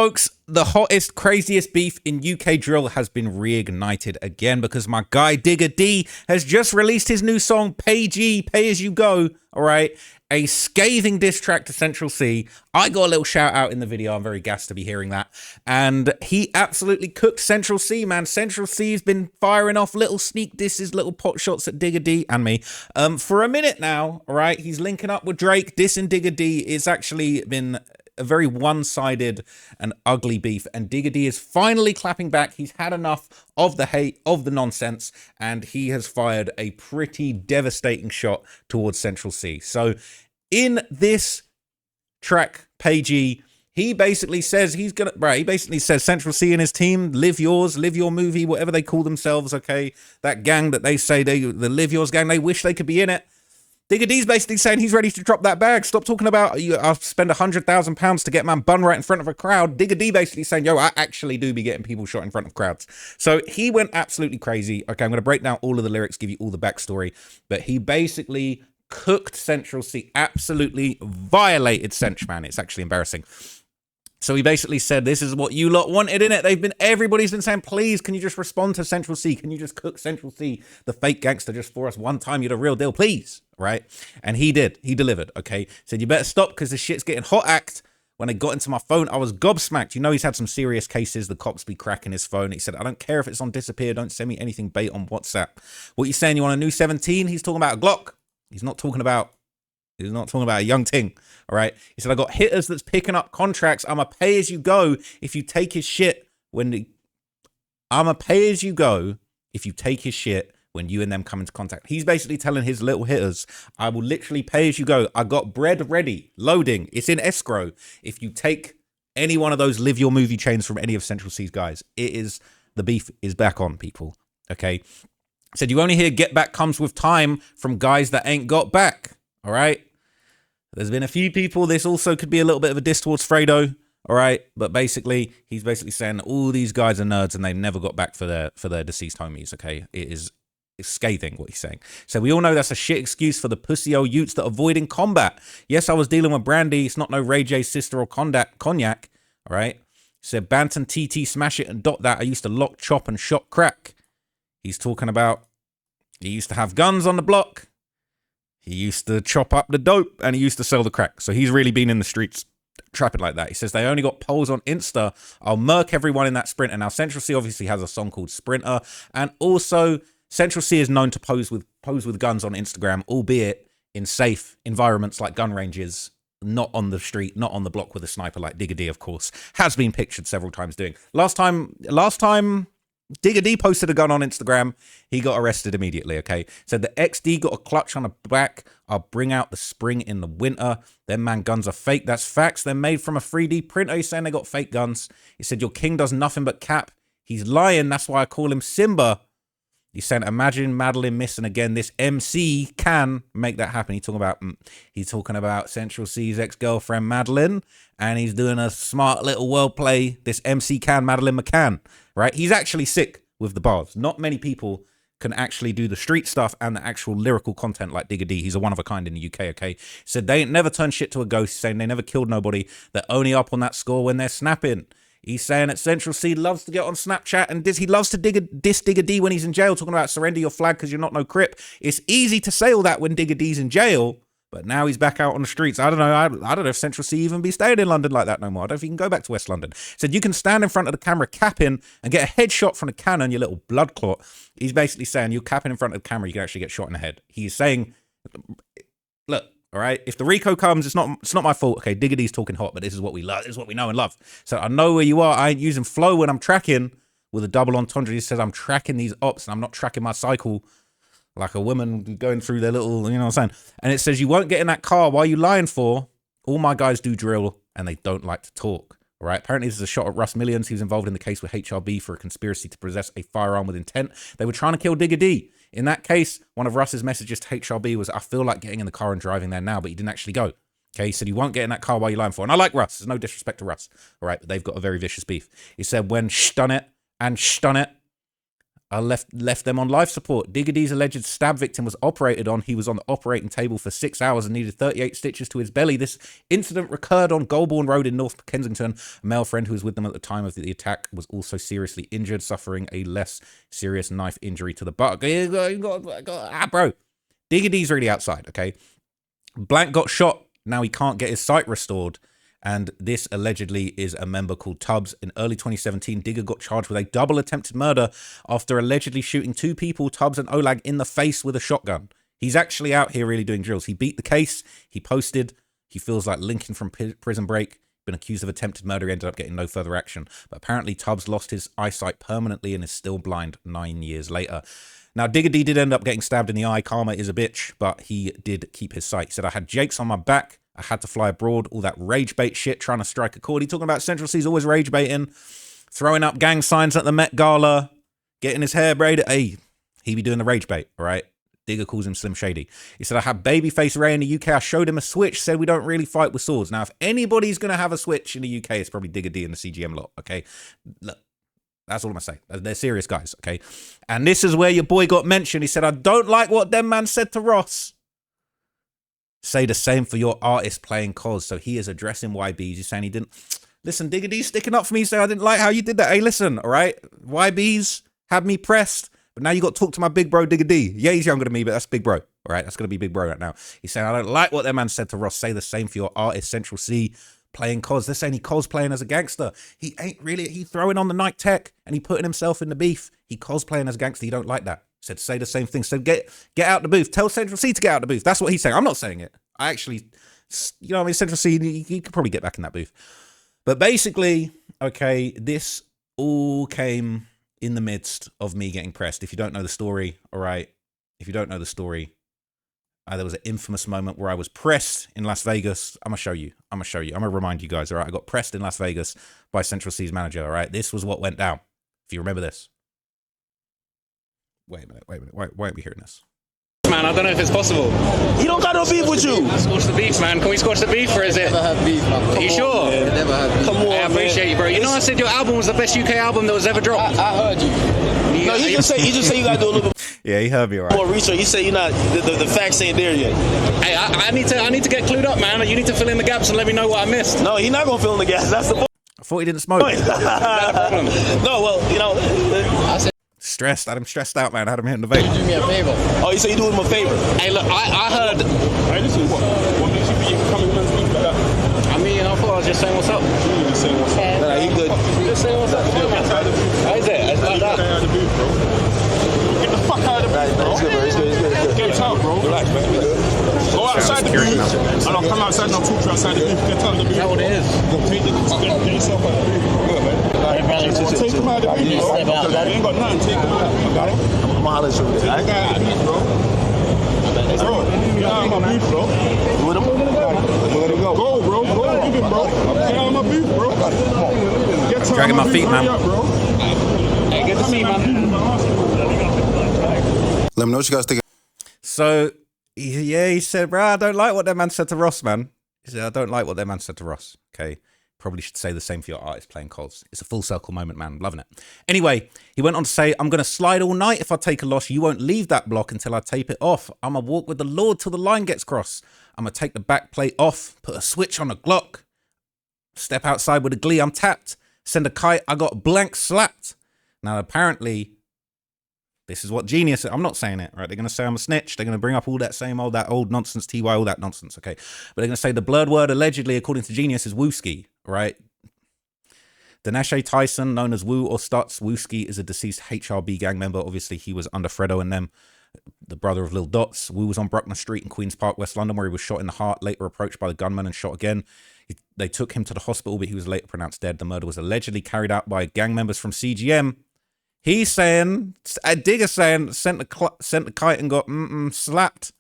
Folks, the hottest, craziest beef in UK drill has been reignited again because my guy Digga D has just released his new song, Pay G, Pay As You Go, all right? A scathing diss track to Central C. I got a little shout out in the video. I'm very gassed to be hearing that. And he absolutely cooked Central C, man. Central C's been firing off little sneak disses, little pot shots at Digga D and me for a minute now, all right? He's linking up with Drake, dissing Digga D. It's actually been a very one-sided and ugly beef, and Digga D is finally clapping back. He's had enough of the hate, of the nonsense, and he has fired a pretty devastating shot towards Central C. So in this track, Pay G, he basically says he basically says Central C and his team, live yours, live your movie, whatever they call themselves, okay? That gang that they say, the Live Yours gang, they wish they could be in it. Digga D's basically saying he's ready to drop that bag. Stop talking about, I'll spend £100,000 to get man bun right in front of a crowd. Digga D basically saying, yo, I actually do be getting people shot in front of crowds. So he went absolutely crazy. Okay, I'm going to break down all of the lyrics, give you all the backstory. But he basically cooked Central C, absolutely violated Central, man. It's actually embarrassing. So he basically said, this is what you lot wanted, innit? Everybody's been saying, please, can you just respond to Central C? Can you just cook Central C, the fake gangster, just for us one time? You're the real deal, please, right? And he did. He delivered, okay? Said, you better stop because this shit's getting hot act. When I got into my phone, I was gobsmacked. You know he's had some serious cases. The cops be cracking his phone. He said, I don't care if it's on disappear. Don't send me anything bait on WhatsApp. What you saying? You want a new 17? He's talking about a Glock. He's not talking about a young ting, all right? He said, I got hitters that's picking up contracts. I'm a pay as you go if you take his shit I'm a pay as you go if you take his shit when you and them come into contact. He's basically telling his little hitters, I will literally pay as you go. I got bread ready, loading. It's in escrow. If you take any one of those live your movie chains from any of Central C's guys, the beef is back on, people, okay? Said, you only hear get back comes with time from guys that ain't got back, all right? There's been a few people. This also could be a little bit of a diss towards Fredo, all right? But basically, he's basically saying all these guys are nerds and they've never got back for their deceased homies, okay? It's scathing what he's saying. So we all know that's a shit excuse for the pussy old youths that avoid in combat. Yes, I was dealing with Brandy. It's not no Ray J's sister or cognac, all right? He said, Banton, TT, smash it and dot that. I used to lock, chop and shot crack. He's talking about he used to have guns on the block. He used to chop up the dope and he used to sell the crack. So he's really been in the streets trapping like that. He says they only got polls on Insta. I'll murk everyone in that Sprinter. Now, Central C obviously has a song called Sprinter. And also, Central C is known to pose with guns on Instagram, albeit in safe environments like gun ranges, not on the street, not on the block with a sniper like Digga D, of course. Has been pictured several times doing. Last time Digga D posted a gun on Instagram. He got arrested immediately, okay? Said the XD got a clutch on the back. I'll bring out the spring in the winter. Them man guns are fake. That's facts. They're made from a 3D printer. He's saying they got fake guns. He said your king does nothing but cap. He's lying. That's why I call him Simba. He's saying, imagine Madeline missing again. This MC can make that happen. He's talking about Central C's ex-girlfriend, Madeline, and he's doing a smart little wordplay. This MC can, Madeline McCann, right? He's actually sick with the bars. Not many people can actually do the street stuff and the actual lyrical content like Digga D. He's a one of a kind in the UK, okay? Said they ain't never turned shit to a ghost. He's saying they never killed nobody. They're only up on that score when they're snapping. He's saying that Central C loves to get on Snapchat and he loves to diss Digga D when he's in jail, talking about surrender your flag because you're not no Crip. It's easy to say all that when Digga D's in jail, but now he's back out on the streets. I don't know. I don't know if Central C even be staying in London like that no more. I don't know if he can go back to West London. Said you can stand in front of the camera capping and get a headshot from the cannon, you little blood clot. He's basically saying you're capping in front of the camera, you can actually get shot in the head. He's saying, look, all right, if the Rico comes, it's not my fault. Okay, Digga D's talking hot, but this is what we love. This is what we know and love. So I know where you are. I ain't using flow when I'm tracking with a double entendre. He says I'm tracking these ops and I'm not tracking my cycle like a woman going through their little, you know what I'm saying? And it says you won't get in that car. Why are you lying for? All my guys do drill and they don't like to talk. All right, apparently this is a shot at Russ Millions. He was involved in the case with HRB for a conspiracy to possess a firearm with intent. They were trying to kill Digga D. In that case, one of Russ's messages to HRB was, I feel like getting in the car and driving there now, but he didn't actually go. Okay, he said he won't get in that car while you're lying for. And I like Russ. There's no disrespect to Russ. All right, but they've got a very vicious beef. He said when shh done it and shh done it, I left them on life support. Digga D's alleged stab victim was operated on. He was on the operating table for 6 hours and needed 38 stitches to his belly. This incident recurred on Golborne Road in North Kensington. A male friend who was with them at the time of the attack was also seriously injured, suffering a less serious knife injury to the butt. Bro, Digga D's really outside, okay? Blank got shot. Now he can't get his sight restored. And this allegedly is a member called Tubbs. In early 2017, Digga got charged with a double attempted murder after allegedly shooting 2 people, Tubbs and Olag, in the face with a shotgun. He's actually out here really doing drills. He beat the case. He posted. He feels like Lincoln from Prison Break. Been accused of attempted murder. He ended up getting no further action. But apparently Tubbs lost his eyesight permanently and is still blind 9 years later. Now, Digga D did end up getting stabbed in the eye. Karma is a bitch, but he did keep his sight. He said, I had jakes on my back. I had to fly abroad, all that rage bait shit, trying to strike a chord. He talking about Central C's always rage baiting, throwing up gang signs at the Met Gala, getting his hair braided. Hey, he be doing the rage bait, all right? Digga calls him Slim Shady. He said, I had Babyface Ray in the UK. I showed him a switch, said we don't really fight with swords. Now, if anybody's going to have a switch in the UK, it's probably Digga D and the CGM lot, okay? Look, that's all I'm going to say. They're serious guys, okay? And this is where your boy got mentioned. He said, I don't like what them man said to Ross. Say the same for your artist playing cause. So he is addressing YBs. He's saying he didn't. Listen, Digga D's sticking up for me, saying I didn't like how you did that. Hey, listen, all right? YBs had me pressed, but now you got to talk to my big bro, Digga D. Yeah, he's younger than me, but that's big bro, all right? That's going to be big bro right now. He's saying, I don't like what that man said to Ross. Say the same for your artist, Central C, playing cause. They're saying he cosplaying as a gangster. He ain't really. He throwing on the night tech, and he putting himself in the beef. He cosplaying as a gangster. You don't like that. Said, say the same thing. So get out the booth. Tell Central C to get out the booth. That's what he's saying. I'm not saying it. I actually, you know what I mean? Central C, he could probably get back in that booth. But basically, okay, this all came in the midst of me getting pressed. If you don't know the story, all right? If you don't know the story, there was an infamous moment where I was pressed in Las Vegas. I'm going to show you. I'm going to remind you guys, all right? I got pressed in Las Vegas by Central C's manager, all right? This was what went down, if you remember this. Wait a minute. Why aren't we hearing this? Man, I don't know if it's possible. He don't got no beef with you. Squash the beef, man. Can we squash the beef, or is it? Never have beef, man. Are you sure? Never have beef. Come on, I appreciate you, bro. You know I said your album was the best UK album that was ever dropped. I heard you. No, he just say you gotta do a little bit Yeah, he heard me all right. more research. He said you're not the facts ain't there yet. Hey, I need to get clued up, man. You need to fill in the gaps and let me know what I missed. No, he's not gonna fill in the gas. That's the point. I thought he didn't smoke. That's the problem. No, well, you know. I said Stressed. I had him stressed out, man. I had him hitting the vape. do me a favor. Oh, you say you do him a favor. Hey, look, I heard. Hey, listen, what makes you think you can come in and speak like that? I mean, I thought I was just saying what's up. You just saying what's up. Nah, he good. Just saying what's up. How is it? It's like that. Get out of the booth, bro. Get the fuck out of the booth, bro. It's good, bro. It's good. Get out, bro. Relax, man. Go outside the booth. And I'll come outside and I'll talk to you outside the booth. Get out of the booth. Is that what it is? Get yourself out of the booth. Good, man. Take him out of the booth, bro. Because I ain't got nothing. Take him out. Okay? I'm gonna holler at you. Take the guy out of the booth, bro. Bro, get out of my booth, bro. With him? Let him go. Go, bro. Go with him, bro. Get out of my booth, bro. Get out Dragging of my feet, booth. man. Hurry up, bro. Hey, good to see you, man. Let me know what you guys think. So, he said, bro, I don't like what that man said to Ross, man. He said, I don't like what that man said to Ross. Okay. Probably should say the same for your artist playing calls. It's a full circle moment, man. Loving it. Anyway, he went on to say, I'm going to slide all night if I take a loss. You won't leave that block until I tape it off. I'm going to walk with the Lord till the line gets crossed. I'm going to take the back plate off, put a switch on a Glock, step outside with a glee. I'm tapped. Send a kite. I got blank slapped. Now, apparently, this is what Genius, I'm not saying it, right? They're going to say I'm a snitch. They're going to bring up all that that old nonsense, TY, all that nonsense, okay? But they're going to say the blurred word allegedly, according to Genius, is Wooski, right? Danashe Tyson, known as Woo or Stutz, Wooski is a deceased HRB gang member. Obviously, he was under Fredo and them, the brother of Lil Dots. Woo was on Bruckner Street in Queen's Park, West London, where he was shot in the heart, later approached by the gunman and shot again. They took him to the hospital, but he was later pronounced dead. The murder was allegedly carried out by gang members from CGM. He's saying, Digga saying, sent the kite and got slapped.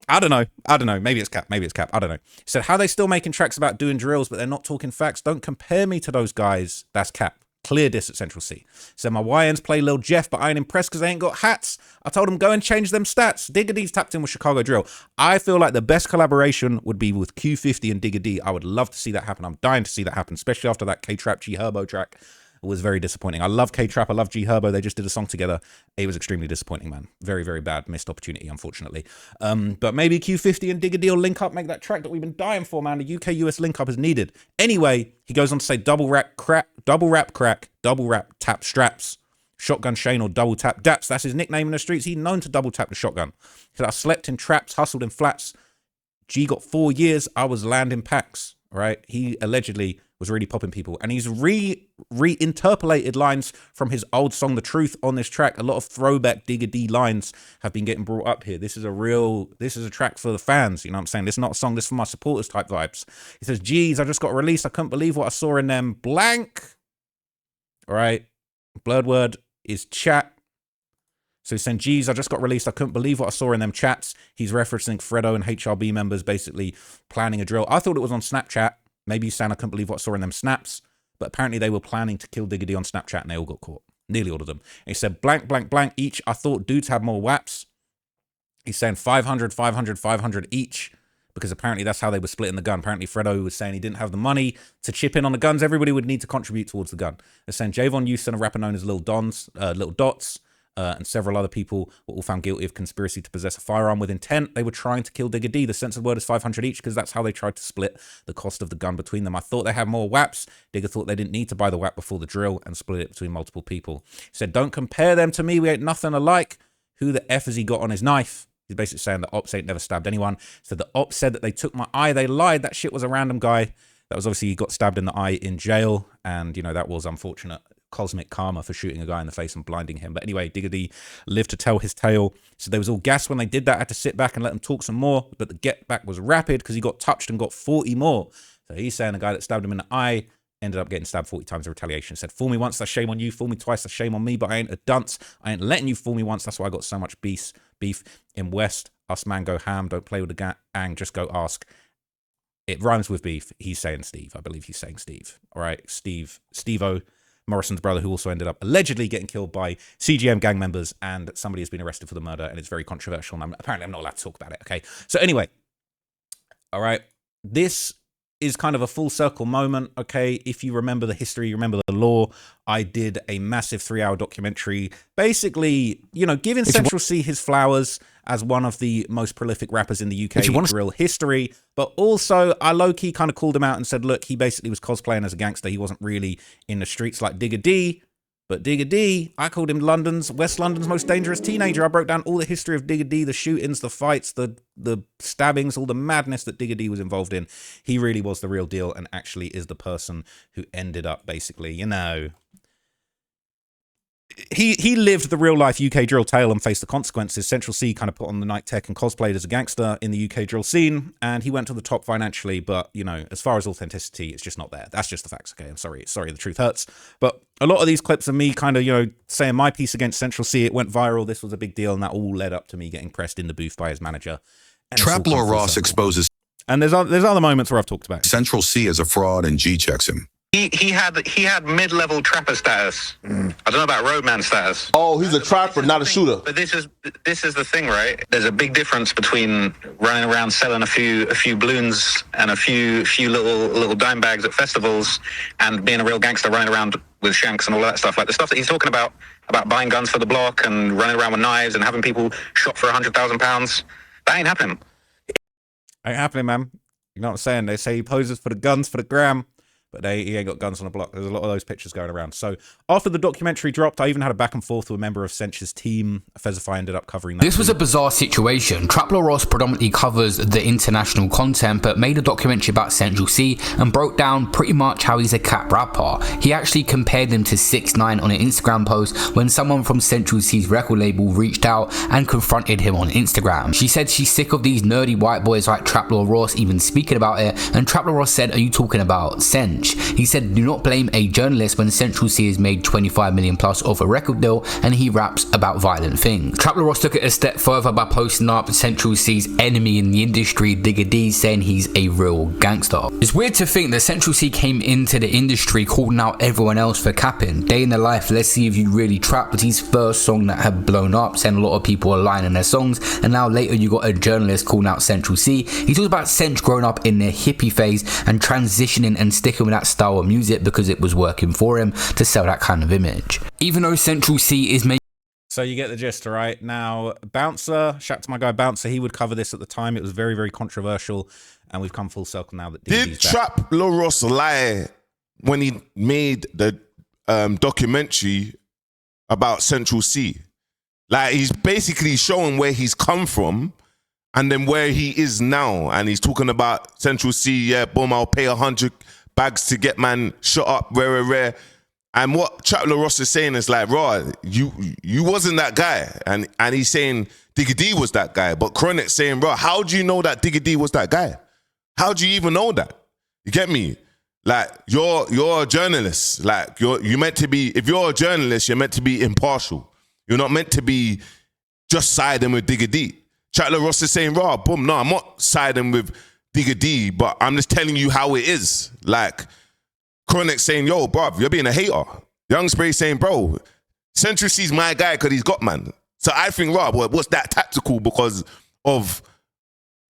I don't know. Maybe it's cap. I don't know. He said, how they still making tracks about doing drills, but they're not talking facts? Don't compare me to those guys. That's cap. Clear this at Central C. Said, my YNs play Lil Jeff, but I ain't impressed because they ain't got hats. I told them, go and change them stats. Digga D's tapped in with Chicago Drill. I feel like the best collaboration would be with Q50 and Digga D. I would love to see that happen. I'm dying to see that happen, especially after that K-Trap G Herbo track. was very disappointing. I love K-Trap, I love G-Herbo. They just did a song together. It was extremely disappointing, man. Very, very bad. Missed opportunity, unfortunately. But maybe Q50 and Digga D will link up, make that track that we've been dying for, man. The UK-US link up is needed. Anyway, he goes on to say double rap crack, double rap tap straps. Shotgun Shane or double tap Daps. That's his nickname in the streets. He's known to double tap the shotgun. He said, I slept in traps, hustled in flats. G got 4 years. I was landing packs. Right? He allegedly was really popping people. And he's reinterpolated lines from his old song, The Truth, on this track. A lot of throwback Digga D lines have been getting brought up here. This is a track for the fans. You know what I'm saying? This is not a song. This is for my supporters type vibes. He says, geez, I just got released. I couldn't believe what I saw in them. Blank. All right. Blurred word is chat. So he's saying, geez, I just got released. I couldn't believe what I saw in them chats. He's referencing Fredo and HRB members basically planning a drill. I thought it was on Snapchat. Maybe he's saying I couldn't believe what I saw in them snaps. But apparently they were planning to kill Digga D on Snapchat and they all got caught. Nearly all of them. And he said, blank, blank, blank each. I thought dudes had more whaps. He's saying 500, 500, 500 each. Because apparently that's how they were splitting the gun. Apparently Fredo was saying he didn't have the money to chip in on the guns. Everybody would need to contribute towards the gun. They're saying Javon Houston, a rapper known as Little Dots, and several other people were all found guilty of conspiracy to possess a firearm with intent. They were trying to kill Digga D. The censored word is 500 each because that's how they tried to split the cost of the gun between them. I thought they had more whaps. Digga thought they didn't need to buy the whap before the drill and split it between multiple people. He said, don't compare them to me. We ain't nothing alike. Who the F has he got on his knife? He's basically saying that Ops ain't never stabbed anyone. So the Ops said that they took my eye. They lied. That shit was a random guy. That was obviously, he got stabbed in the eye in jail. And, you know, that was unfortunate cosmic karma for shooting a guy in the face and blinding him. But anyway, Digga D lived to tell his tale. So there was all gas when they did that. I had to sit back and let them talk some more. But the get back was rapid because he got touched and got 40 more. So he's saying the guy that stabbed him in the eye ended up getting stabbed 40 times in retaliation. Said, fool me once, that's shame on you. Fool me twice, that's shame on me. But I ain't a dunce. I ain't letting you fool me once. That's why I got so much beef in West. Us man go ham. Don't play with the gang. Just go ask. It rhymes with beef. He's saying Steve. I believe he's saying Steve. All right, Steve-O, Morrison's brother, who also ended up allegedly getting killed by CGM gang members, and somebody has been arrested for the murder, and it's very controversial. And apparently I'm not allowed to talk about it. Okay, so anyway, all right, this is kind of a full circle moment. Okay, if you remember the history, you remember the law. I did a massive 3-hour documentary, basically, you know, giving Central C his flowers as one of the most prolific rappers in the UK drill history. But also, I low-key kind of called him out and said, look, he basically was cosplaying as a gangster. He wasn't really in the streets like Digga D. But Digga D, I called him West London's most dangerous teenager. I broke down all the history of Digga D, the shootings, the fights, the stabbings, all the madness that Digga D was involved in. He really was the real deal and actually is the person who ended up basically, you know, he lived the real life UK drill tale and faced the consequences. Central C kind of put on the night tech and cosplayed as a gangster in the UK drill scene, and he went to the top financially. But, you know, as far as authenticity, it's just not there. That's just the facts. Okay, I'm sorry, the truth hurts. But a lot of these clips of me kind of, you know, saying my piece against Central C, it went viral. This was a big deal, and that all led up to me getting pressed in the booth by his manager. Trap Lord Ross exposes. And there's other moments where I've talked about it. Central C as a fraud, and G checks him. He had mid-level trapper status. I don't know about roadman status. Oh, he's a trapper, not a shooter. But this is the thing, right? There's a big difference between running around selling a few balloons and a few little dime bags at festivals and being a real gangster running around with shanks and all that stuff. Like the stuff that he's talking about buying guns for the block and running around with knives and having people shot for £100,000. That ain't happening. Ain't happening, man. You know what I'm saying? They say he poses for the guns for the gram, but he ain't got guns on the block. There's a lot of those pictures going around. So after the documentary dropped, I even had a back and forth with a member of Sench's team. Fezify ended up covering that. This was a bizarre situation. Trap Lord Ross predominantly covers the international content, but made a documentary about Central C and broke down pretty much how he's a cap rapper. He actually compared him to 6ix9ine on an Instagram post when someone from Central C's record label reached out and confronted him on Instagram. She said she's sick of these nerdy white boys like Trap Lord Ross even speaking about it, and Trap Lord Ross said, "Are you talking about Sench?" He said, "Do not blame a journalist when Central C has made 25 million plus off a record deal and he raps about violent things." Trap Lord Ross took it a step further by posting up Central C's enemy in the industry, Digga D, saying he's a real gangster. It's weird to think that Central C came into the industry calling out everyone else for capping. Day in the life, let's see if you really trap, was his first song that had blown up, saying a lot of people are lying in their songs, and now later you got a journalist calling out Central C. He talks about Centch growing up in the hippie phase and transitioning and sticking with with that style of music because it was working for him to sell that kind of image. Even though Central C is making... So you get the gist, all right? Now, Bouncer, shout out to my guy Bouncer, he would cover this at the time. It was very, very controversial, and we've come full circle now that Digga D's Did Trap Lil Ross lie when he made the documentary about Central C? Like, he's basically showing where he's come from and then where he is now. And he's talking about Central C, yeah, boom, I'll pay 100 bags to get man shut up, rare. And what Trap Lil Ross is saying is like, raw, you wasn't that guy. And he's saying Digga D was that guy. But Chronic's saying, raw, how do you know that Digga D was that guy? How do you even know that? You get me? Like, you're a journalist. Like, you meant to be, if you're a journalist, you're meant to be impartial. You're not meant to be just siding with Digga D. Trap Lil Ross is saying, raw, boom, no, I'm not siding with Digga D, but I'm just telling you how it is. Like, Chronic's saying, yo, bruv, you're being a hater. Young Spray saying, bro, Central C's my guy because he's got man. So I think, raw, what's that tactical because of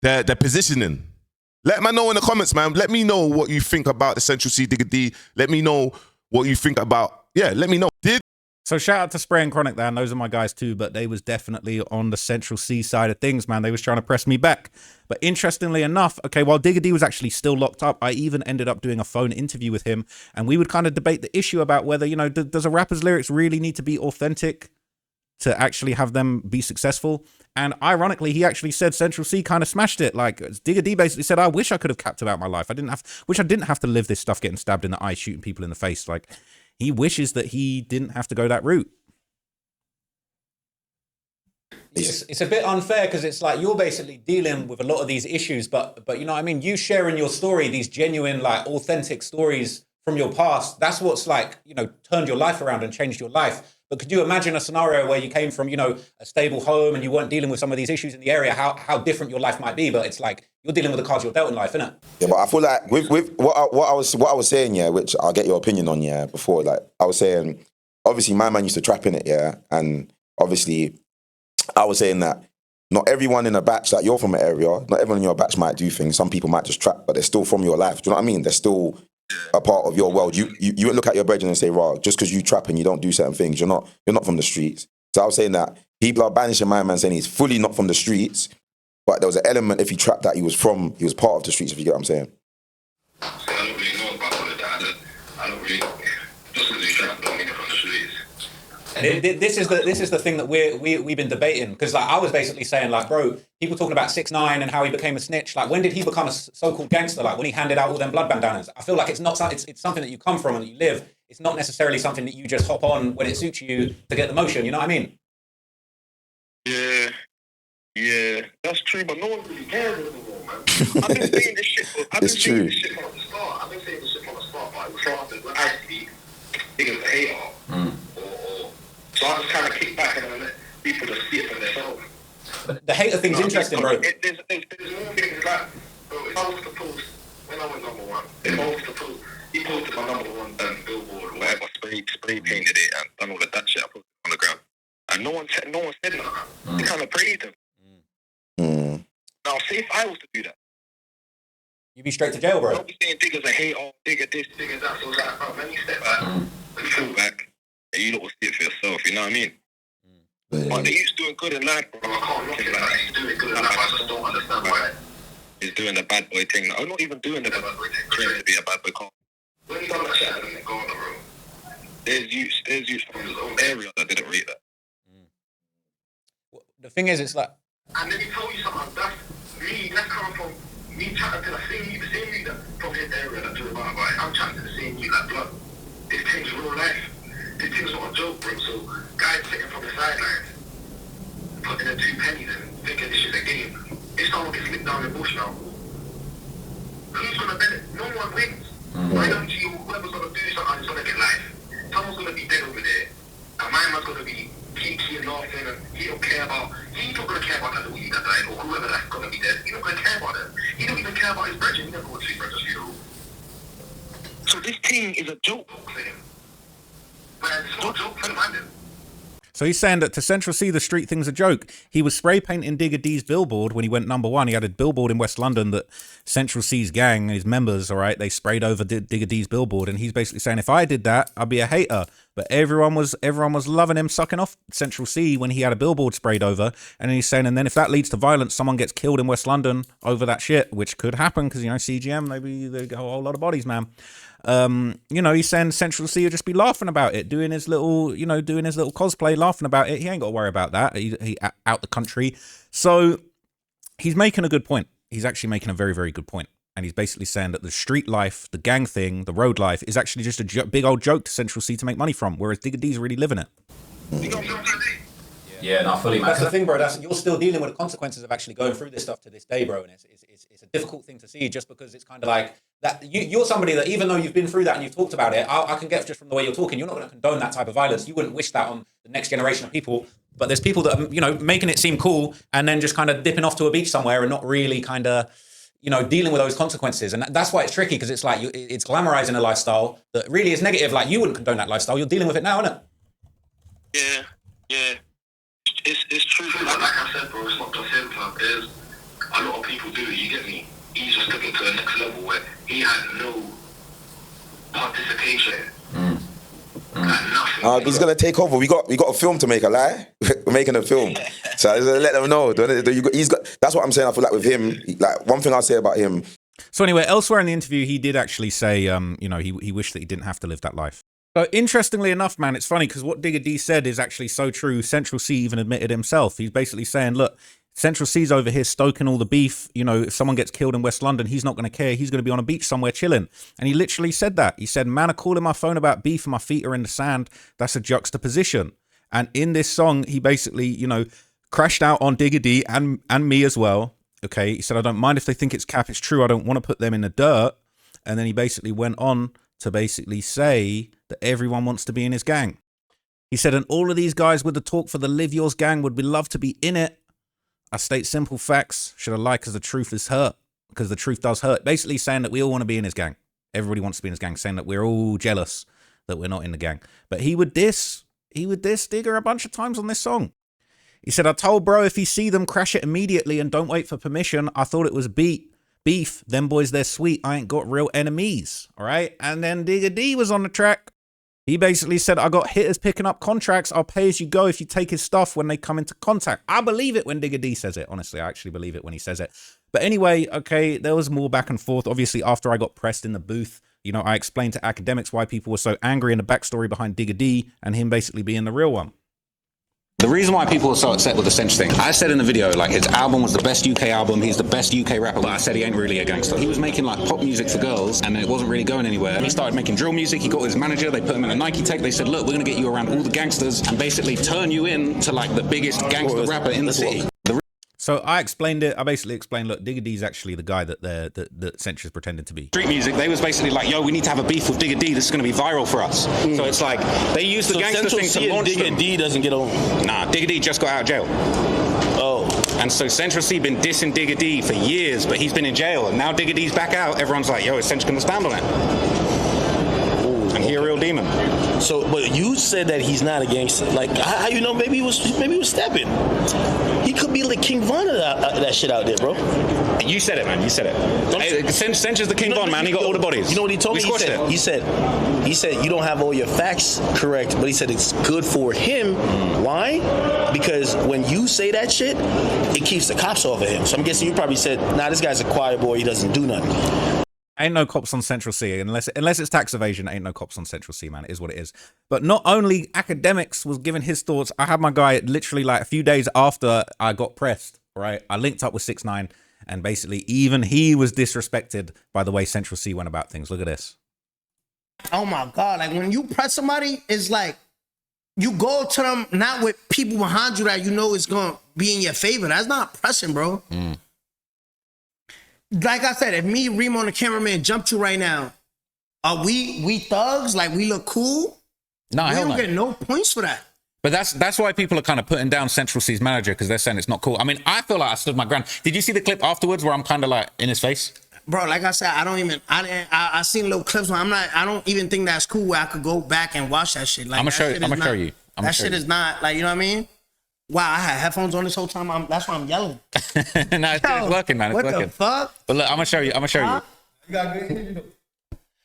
their positioning? Let me know in the comments, man. Let me know what you think about the Central C Digga D. Let me know what you think about, let me know. So shout out to Spray and Chronic there, and those are my guys too, but they was definitely on the Central C side of things, man. They was trying to press me back. But interestingly enough, okay, while Digga D was actually still locked up, I even ended up doing a phone interview with him, and we would kind of debate the issue about whether, you know, does a rapper's lyrics really need to be authentic to actually have them be successful? And ironically, he actually said Central C kind of smashed it. Like, Digga D basically said, I wish I could have capped about my life. Wish I didn't have to live this stuff getting stabbed in the eye, shooting people in the face. Like, he wishes that he didn't have to go that route. It's a bit unfair because it's like you're basically dealing with a lot of these issues, but you know what I mean? You sharing your story, these genuine, like authentic stories from your past, that's what's like, you know, turned your life around and changed your life. But could you imagine a scenario where you came from, you know, a stable home and you weren't dealing with some of these issues in the area, how different your life might be? But it's like you're dealing with the cards you're dealt in life, innit? Yeah, but I feel like with what I was saying, yeah, which I'll get your opinion on, yeah, before, like I was saying, obviously my man used to trap in it, yeah, and obviously I was saying that not everyone in a batch, like you're from an area, not everyone in your batch might do things. Some people might just trap, but they're still from your life. Do you know what I mean? They're still a part of your world. You wouldn't look at your brethren and say, "Raw, just because you trap and you don't do certain things, you're not from the streets." So I was saying that people are banishing my man, saying he's fully not from the streets, but there was an element if he trapped that he was part of the streets. If you get what I'm saying. So I don't really know about all of that. I don't really just because you trap don't mean you're from the streets. This is the thing that we've been debating, because like I was basically saying like, bro, people talking about 6ix9ine and how he became a snitch. Like, when did he become a so-called gangster? Like when he handed out all them blood bandanas. I feel like it's something that you come from and that you live. It's not necessarily something that you just hop on when it suits you to get the motion. You know what I mean? Yeah, that's true. But no one really cares anymore, man. I've been saying this shit. I've been saying this shit from the start. But it was after when I see niggas a hater. So I just kind of kick back and I let people just see it for themselves. But the hater thing's interesting, bro. There's more things like, bro, if I was to post, when I went #1, if I was to post, he posted my #1 billboard or whatever, spray painted it and done all of that shit, I posted it on the ground. And no one said nothing. They kind of praised him. Now, say if I was to do that. You'd be straight to jail, bro. Don't be saying Digga's a hater, Digga this, Digga that. So it's like, bro, let me step back, let me fall back. And you lot will see it for yourself, you know what I mean? But he's doing good in life, bro. I can't look at that. He's doing good in life. I just don't understand why he's doing the bad boy thing. I'm not even doing the bad boy thing. Trying to be a bad boy. When he done that shit, I didn't go on the road. There's youth from his own area that didn't read that. The thing is, it's like... And then he told you something, that's coming from me chatting to the same you that from his area that told about it. I'm chatting to the same you like, blood. This thing's real life. This thing's not a joke, bro. So guys sitting from the sidelines, putting in 2 pennies and thinking this shit's a game. If someone gets licked down the bush now, who's gonna bet it? No one wins. Why don't you, whoever's gonna do something is gonna get life. Someone's gonna be dead over there. And my man's gonna be kiki and laughing and he don't care about, he's not gonna care about that weed that died or whoever that's gonna be dead. He's not gonna care about it. He don't even care about his brethren. He never goes to his brethren's funeral. So this thing is a joke for him. So he's saying that to Central C, the street thing's a joke. He was spray painting Digga D's billboard when he went #1. He had a billboard in West London that Central C's gang, his members, all right, they sprayed over Digga D's billboard. And he's basically saying, if I did that, I'd be a hater. But everyone was loving him, sucking off Central C when he had a billboard sprayed over. And then he's saying, and then if that leads to violence, someone gets killed in West London over that shit, which could happen because, you know, CGM, maybe they got a whole lot of bodies, man. You know, he's saying Central C will just be laughing about it, doing his little cosplay, laughing about it. He ain't got to worry about that. He out the country. So he's making a good point. He's actually making a very, very good point. And he's basically saying that the street life, the gang thing, the road life is actually just a big old joke to Central C to make money from, whereas Digga D's really living it. Yeah, no, fully, man. That's the thing, bro. You're still dealing with the consequences of actually going through this stuff to this day, bro. And it's a difficult thing to see just because it's kind of like that. You're somebody that even though you've been through that and you've talked about it, I can get just from the way you're talking, you're not going to condone that type of violence. You wouldn't wish that on the next generation of people. But there's people that are, you know, making it seem cool and then just kind of dipping off to a beach somewhere and not really kind of, you know, dealing with those consequences. And that's why it's tricky, because it's like it's glamorizing a lifestyle that really is negative. Like, you wouldn't condone that lifestyle. You're dealing with it now, isn't it? Yeah. It's true. Like I said, bro, it's not just him, fam. There's a lot of people do it, you get me? He's just took it to the next level where he had no participation. Nothing. He's gonna take over. We got a film to make, a lie. We're making a film. So let them know. That's what I'm saying. I feel like with him, like, one thing I'll say about him. So anyway, elsewhere in the interview, he did actually say, you know, he wished that he didn't have to live that life. So interestingly enough, man, it's funny because what Digga D said is actually so true. Central C even admitted himself. He's basically saying, look, Central C's over here stoking all the beef. You know, if someone gets killed in West London, he's not going to care. He's going to be on a beach somewhere chilling. And he literally said that. He said, man, I calling my phone about beef and my feet are in the sand. That's a juxtaposition. And in this song, he basically, you know, crashed out on Digga D and me as well. Okay, he said, I don't mind if they think it's cap. It's true. I don't want to put them in the dirt. And then he basically went on to basically say that everyone wants to be in his gang. He said, and all of these guys with the talk for the Live Yours gang would be love to be in it. I state simple facts. Should I lie because the truth is hurt? Because the truth does hurt. Basically saying that we all want to be in his gang. Everybody wants to be in his gang. Saying that we're all jealous that we're not in the gang. But he would diss Digga a bunch of times on this song. He said, I told bro if he see them, crash it immediately and don't wait for permission. I thought it was beef. Them boys, they're sweet. I ain't got real enemies. All right. And then Digga D was on the track. He basically said, I got hitters picking up contracts. I'll pay as you go if you take his stuff when they come into contact. I believe it when Digga D says it. Honestly, I actually believe it when he says it. But anyway, okay, there was more back and forth. Obviously, after I got pressed in the booth, you know, I explained to academics why people were so angry and the backstory behind Digga D and him basically being the real one. The reason why people were so upset with the Cinch thing, I said in the video, like, his album was the best UK album, he's the best UK rapper, but I said he ain't really a gangster. He was making, like, pop music for girls, and it wasn't really going anywhere. He started making drill music, he got his manager, they put him in a Nike tech, they said, look, we're gonna get you around all the gangsters and basically turn you in to, like, the biggest gangster rapper in the city. So I explained it. I basically explained, look, Digga D's actually the guy that Century is pretending to be. Street music, they was basically like, yo, we need to have a beef with Digga D. This is going to be viral for us. So it's like, they use the gangster thing to launch Digga D doesn't get on. Nah, Digga D just got out of jail. Oh. And so Central C been dissing Digga D for years, but he's been in jail. And now Digga D's back out. Everyone's like, yo, is Central going to stand on it? And he a real demon. So, but you said that he's not a gangster. Like, how you know? Maybe he was stepping. He could be like King Von of that shit out there, bro. You said it, man. You said it. Cinch is the King Von, man. He got all the bodies. You know what he told me? He said you don't have all your facts correct, but he said it's good for him. Why? Because when you say that shit, it keeps the cops off of him. So I'm guessing you probably said, nah, this guy's a quiet boy. He doesn't do nothing. Ain't no cops on Central C. Unless it's tax evasion, ain't no cops on Central C, man. It is what it is. But not only academics was giving his thoughts, I had my guy literally like a few days after I got pressed, right? I linked up with 6ix9ine, and basically even he was disrespected by the way Central C went about things. Look at this. Oh my God. Like, when you press somebody, it's like you go to them not with people behind you that you know is going to be in your favor. That's not pressing, bro. Like I said, if me, Remo, and the cameraman jumped you right now, are we thugs? Like, we look cool? No, we hell don't no. get no points for that. But that's why people are kind of putting down Central C's manager, because they're saying it's not cool. I mean, I feel like I stood my ground. Did you see the clip afterwards where I'm kind of like in his face? Bro, like I said, I seen little clips where I don't even think that's cool where I could go back and watch that shit. Like, I'm gonna show you. That shit is not like, you know what I mean? Wow, I had headphones on this whole time. That's why I'm yelling. No, it's working, man. It's what working. the fuck? But look, I'm gonna show you. Huh? You got good energy.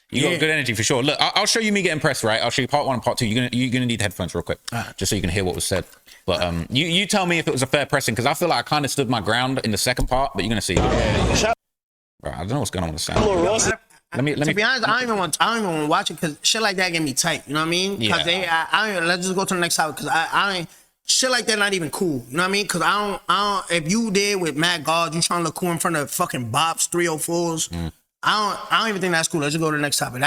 You got good energy for sure. Look, I'll show you me getting pressed, right? I'll show you part 1 and part 2. You're gonna need headphones real quick, just so you can hear what was said. But you tell me if it was a fair pressing, because I feel like I kind of stood my ground in the second part. But you're gonna see. Right, I don't know what's going on with the sound. Let me. To be honest, I don't even want to watch it because shit like that get me tight. You know what I mean? Because let's just go to the next topic because I ain't. Shit like that not even cool. You know what I mean? Because I don't. If you did with Matt Guard, you trying to look cool in front of fucking Bob's 304s. I don't even think that's cool. Let's just go to the next topic.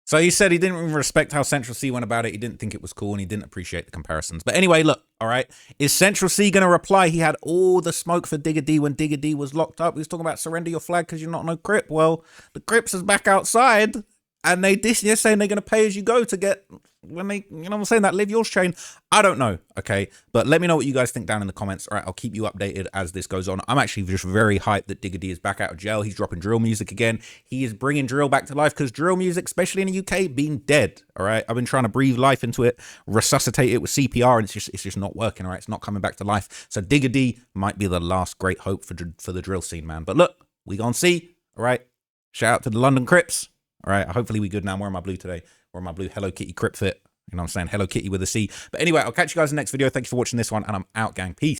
So he said he didn't even respect how Central C went about it. He didn't think it was cool and he didn't appreciate the comparisons. But anyway, look, all right. Is Central C going to reply? He had all the smoke for Digga D when Digga D was locked up. He was talking about surrender your flag because you're not no Crip. Well, the Crips is back outside and they're saying they're going to pay as you go to get when they, you know what I'm saying, that live yours chain. I don't know, okay? But let me know what you guys think down in the comments. All right, I'll keep you updated as this goes on. I'm actually just very hyped that Digga D is back out of jail. He's dropping drill music again. He is bringing drill back to life because drill music, especially in the UK, being dead, all right? I've been trying to breathe life into it, resuscitate it with CPR, and it's just not working, all right? It's not coming back to life. So Digga D might be the last great hope for the drill scene, man. But look, we gonna see, all right? Shout out to the London Crips, all right? Hopefully we good now. I'm wearing my blue today. Wearing my blue Hello Kitty Crip fit. You know what I'm saying? Hello Kitty with a C. But anyway, I'll catch you guys in the next video. Thank you for watching this one, and I'm out, gang. Peace.